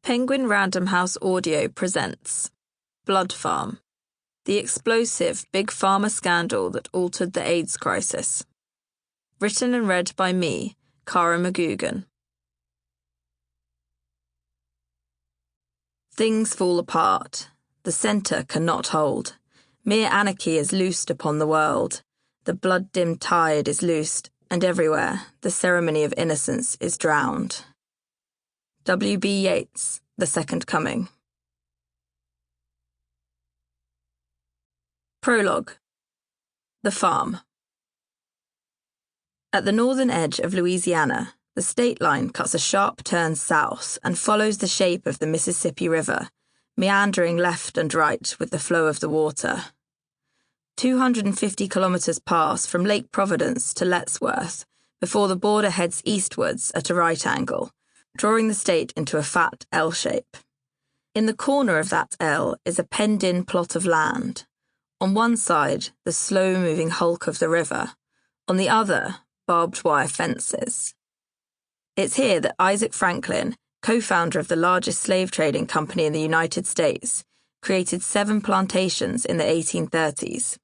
Penguin Random House Audio presents Blood Farm, the explosive Big Pharma scandal that altered the AIDS crisis. Written and read by me, Cara Mcgoogan. Things fall apart. The centre cannot hold. Mere anarchy is loosed upon the world. The blood-dimmed tide is loosed, and everywhere the ceremony of innocence is drowned. W.B. Yeats, The Second Coming. Prologue. The Farm. At the northern edge of Louisiana, the state line cuts a sharp turn south and follows the shape of the Mississippi River, meandering left and right with the flow of the water. 250 kilometres pass from Lake Providence to Lettsworth before the border heads eastwards at a right angle, drawing the state into a fat L shape. In the corner of that L is a penned-in plot of land. On one side, the slow-moving hulk of the river. On the other, barbed wire fences. It's here that Isaac Franklin, co-founder of the largest slave trading company in the United States, created 7 plantations in the 1830s.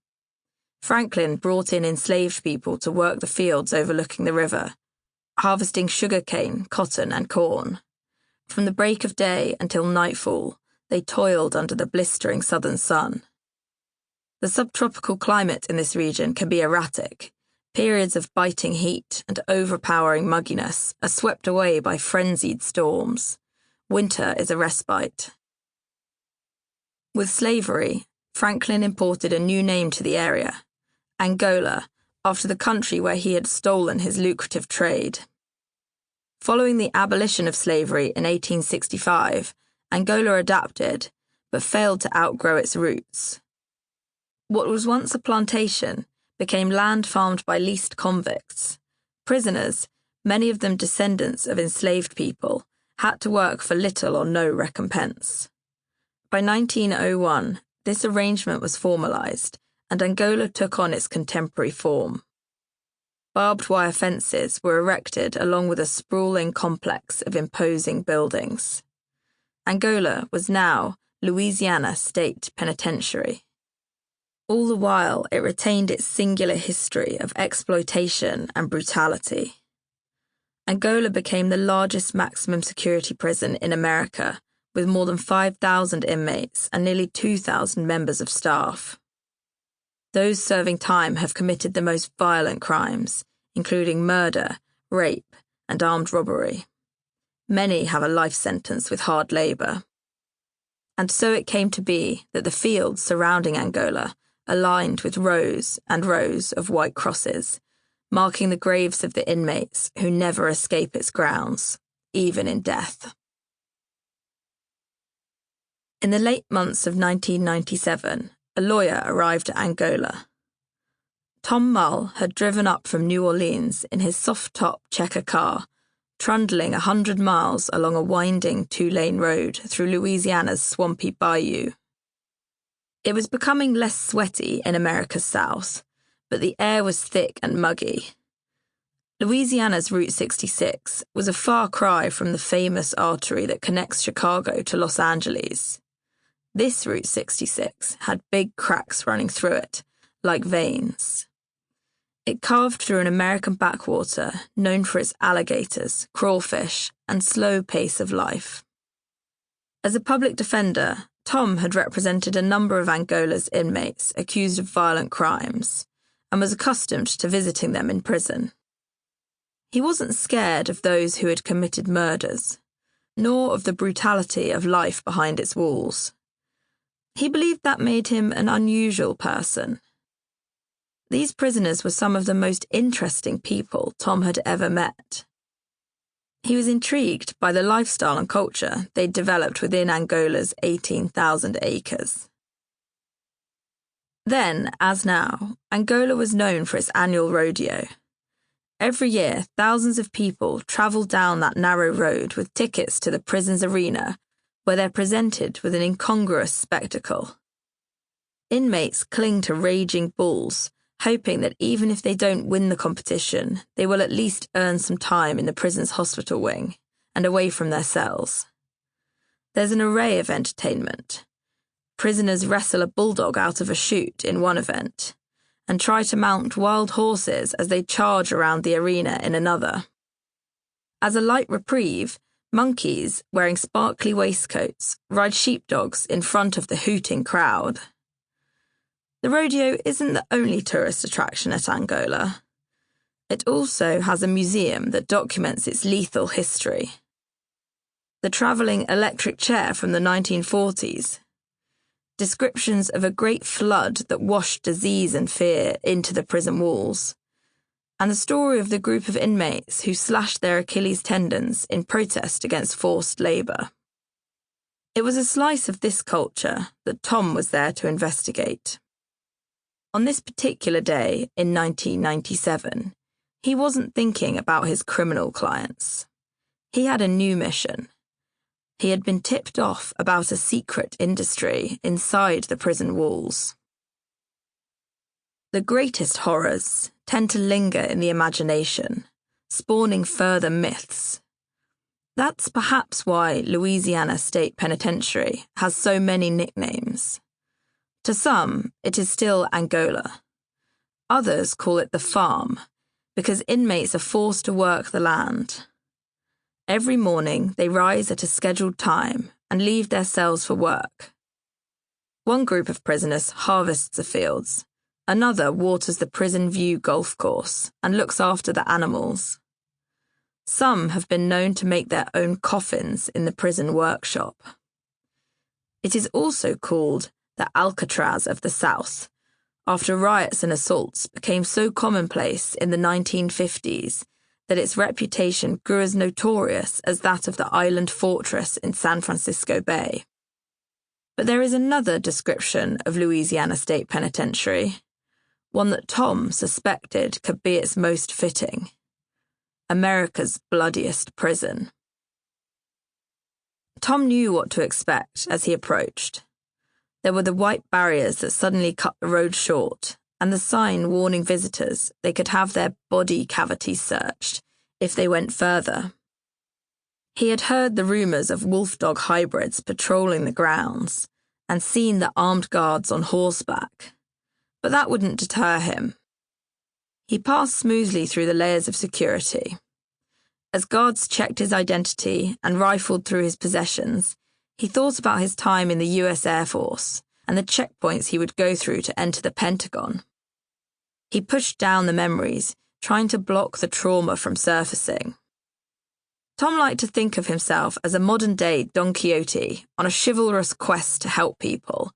Franklin brought in enslaved people to work the fields overlooking the river, harvesting sugarcane, cotton, and corn. From the break of day until nightfall, they toiled under the blistering southern sun. The subtropical climate in this region can be erratic. Periods of biting heat and overpowering mugginess are swept away by frenzied storms. Winter is a respite. With slavery, Franklin imported a new name to the area, Angola, after the country where he had stolen his lucrative trade. Following the abolition of slavery in 1865, Angola adapted, but failed to outgrow its roots. What was once a plantation became land farmed by leased convicts. Prisoners, many of them descendants of enslaved people, had to work for little or no recompense. By 1901, this arrangement was formalised, and Angola took on its contemporary form. Barbed wire fences were erected along with a sprawling complex of imposing buildings. Angola was now Louisiana State Penitentiary. All the while, it retained its singular history of exploitation and brutality. Angola became the largest maximum security prison in America, with more than 5,000 inmates and nearly 2,000 members of staff. Those serving time have committed the most violent crimes, including murder, rape, and armed robbery. Many have a life sentence with hard labour. And so it came to be that the fields surrounding Angola are lined with rows and rows of white crosses, marking the graves of the inmates who never escape its grounds, even in death. In the late months of 1997, a lawyer arrived at Angola. Tom Mull had driven up from New Orleans in his soft-top checker car, trundling 100 miles along a winding 2-lane road through Louisiana's swampy bayou. It was becoming less sweaty in America's south, but the air was thick and muggy. Louisiana's Route 66 was a far cry from the famous artery that connects Chicago to Los Angeles. This Route 66 had big cracks running through it, like veins. It carved through an American backwater known for its alligators, crawfish, and slow pace of life. As a public defender, Tom had represented a number of Angola's inmates accused of violent crimes, and was accustomed to visiting them in prison. He wasn't scared of those who had committed murders, nor of the brutality of life behind its walls. He believed that made him an unusual person. These prisoners were some of the most interesting people Tom had ever met. He was intrigued by the lifestyle and culture they'd developed within Angola's 18,000 acres. Then, as now, Angola was known for its annual rodeo. Every year, thousands of people travelled down that narrow road with tickets to the prison's arena, where they're presented with an incongruous spectacle. Inmates cling to raging bulls, hoping that even if they don't win the competition, they will at least earn some time in the prison's hospital wing and away from their cells. There's an array of entertainment. Prisoners wrestle a bulldog out of a chute in one event, and try to mount wild horses as they charge around the arena in another. As a light reprieve, monkeys, wearing sparkly waistcoats, ride sheepdogs in front of the hooting crowd. The rodeo isn't the only tourist attraction at Angola. It also has a museum that documents its lethal history. The travelling electric chair from the 1940s. Descriptions of a great flood that washed disease and fear into the prison walls. And the story of the group of inmates who slashed their Achilles tendons in protest against forced labour. It was a slice of this culture that Tom was there to investigate. On this particular day in 1997, he wasn't thinking about his criminal clients. He had a new mission. He had been tipped off about a secret industry inside the prison walls. The greatest horrors tend to linger in the imagination, spawning further myths. That's perhaps why Louisiana State Penitentiary has so many nicknames. To some, it is still Angola. Others call it the farm, because inmates are forced to work the land. Every morning, they rise at a scheduled time and leave their cells for work. One group of prisoners harvests the fields, another waters the Prison View golf course and looks after the animals. Some have been known to make their own coffins in the prison workshop. It is also called the Alcatraz of the South, after riots and assaults became so commonplace in the 1950s that its reputation grew as notorious as that of the island fortress in San Francisco Bay. But there is another description of Louisiana State Penitentiary, one that Tom suspected could be its most fitting: America's bloodiest prison. Tom knew what to expect as he approached. There were the white barriers that suddenly cut the road short, and the sign warning visitors they could have their body cavities searched if they went further. He had heard the rumours of wolf-dog hybrids patrolling the grounds and seen the armed guards on horseback, but that wouldn't deter him. He passed smoothly through the layers of security. As guards checked his identity and rifled through his possessions, he thought about his time in the US Air Force and the checkpoints he would go through to enter the Pentagon. He pushed down the memories, trying to block the trauma from surfacing. Tom liked to think of himself as a modern-day Don Quixote on a chivalrous quest to help people.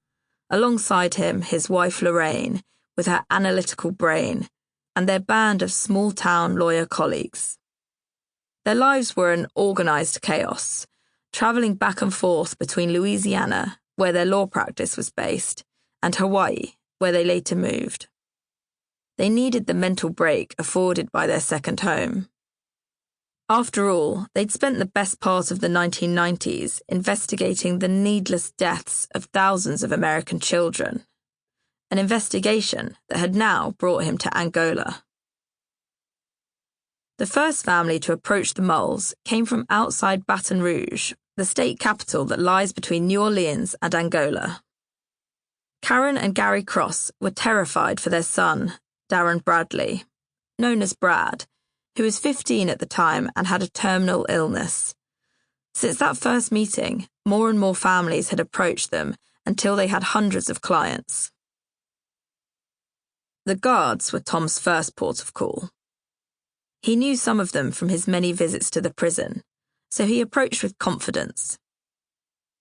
Alongside him, his wife Lorraine, with her analytical brain, and their band of small-town lawyer colleagues. Their lives were an organised chaos, travelling back and forth between Louisiana, where their law practice was based, and Hawaii, where they later moved. They needed the mental break afforded by their second home. After all, they'd spent the best part of the 1990s investigating the needless deaths of thousands of American children, an investigation that had now brought him to Angola. The first family to approach the moles came from outside Baton Rouge, the state capital that lies between New Orleans and Angola. Karen and Gary Cross were terrified for their son, Darren Bradley, known as Brad, who was 15 at the time and had a terminal illness. Since that first meeting, more and more families had approached them until they had hundreds of clients. The guards were Tom's first port of call. He knew some of them from his many visits to the prison, so he approached with confidence.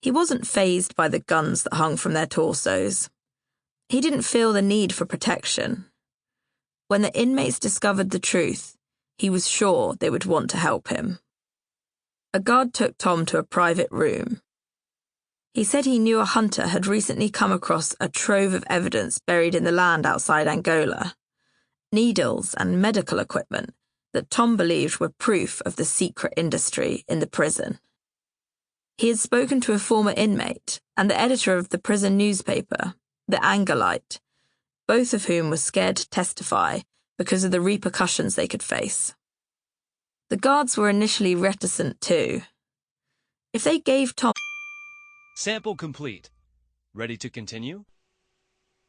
He wasn't fazed by the guns that hung from their torsos. He didn't feel the need for protection. When the inmates discovered the truth, he was sure they would want to help him. A guard took Tom to a private room. He said he knew a hunter had recently come across a trove of evidence buried in the land outside Angola, needles and medical equipment that Tom believed were proof of the secret industry in the prison. He had spoken to a former inmate and the editor of the prison newspaper, The Angolite, both of whom were scared to testify because of the repercussions they could face. The guards were initially reticent too. If they gave Tom Sample complete. Ready to continue?